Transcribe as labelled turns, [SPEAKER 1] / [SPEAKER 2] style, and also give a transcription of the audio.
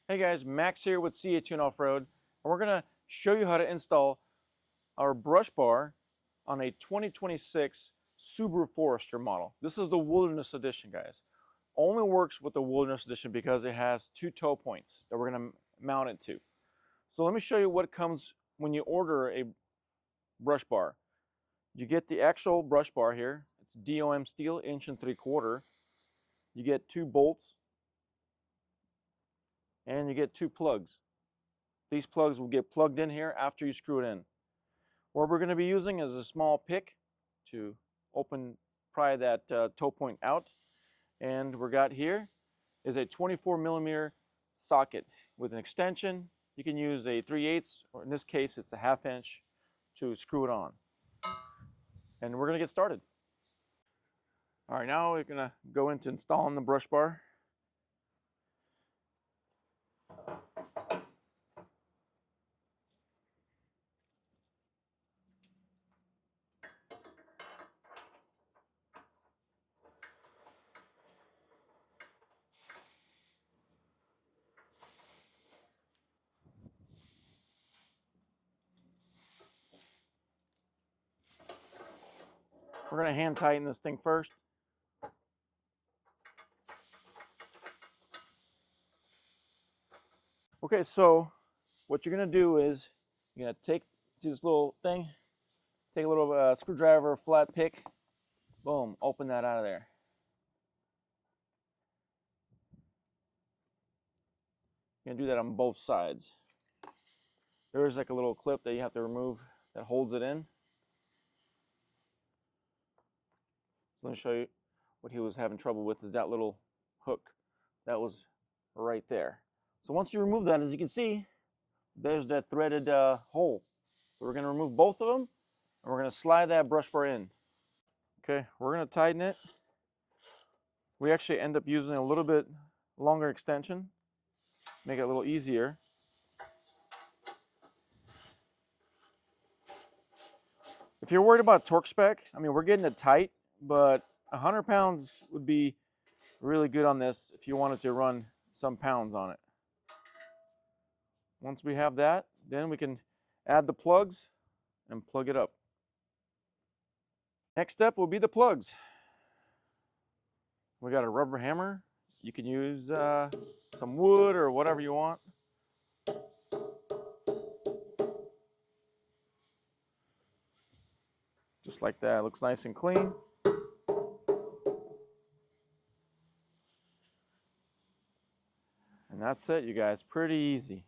[SPEAKER 1] Hey guys, Max here with CAtuned Off-Road, and we're going to show you how to install our brush bar on a 2026 Subaru Forester model. This is the Wilderness Edition, guys. Only works with the Wilderness Edition because it has two toe points that we're going to mount it to. So let me show you what comes when you order a brush bar. You get the actual brush bar here. It's DOM steel, 1 3/4. You get 2 bolts, and you get 2 plugs. These plugs will get plugged in here after you screw it in. What we're going to be using is a small pick to pry that toe point out. And we got here is a 24mm socket with an extension. You can use a 3/8, or in this case it's a 1/2 inch, to screw it on. And we're going to get started. All right, now we're going to go into installing the brush bar. We're going to hand tighten this thing first. Okay, so what you're going to do is you're going to see this little thing, take a little screwdriver, flat pick, boom, open that out of there. You're going to do that on both sides. There is like a little clip that you have to remove that holds it in. So let me show you what he was having trouble with, is that little hook that was right there. So once you remove that, as you can see, there's that threaded hole. So we're going to remove both of them, and we're going to slide that brush bar in. Okay, we're going to tighten it. We actually end up using a little bit longer extension, make it a little easier. If you're worried about torque spec, I mean, we're getting it tight, but 100 pounds would be really good on this if you wanted to run some pounds on it. Once we have that, then we can add the plugs and plug it up. Next step will be the plugs. We got a rubber hammer. You can use some wood or whatever you want. Just like that, it looks nice and clean. And that's it, you guys, pretty easy.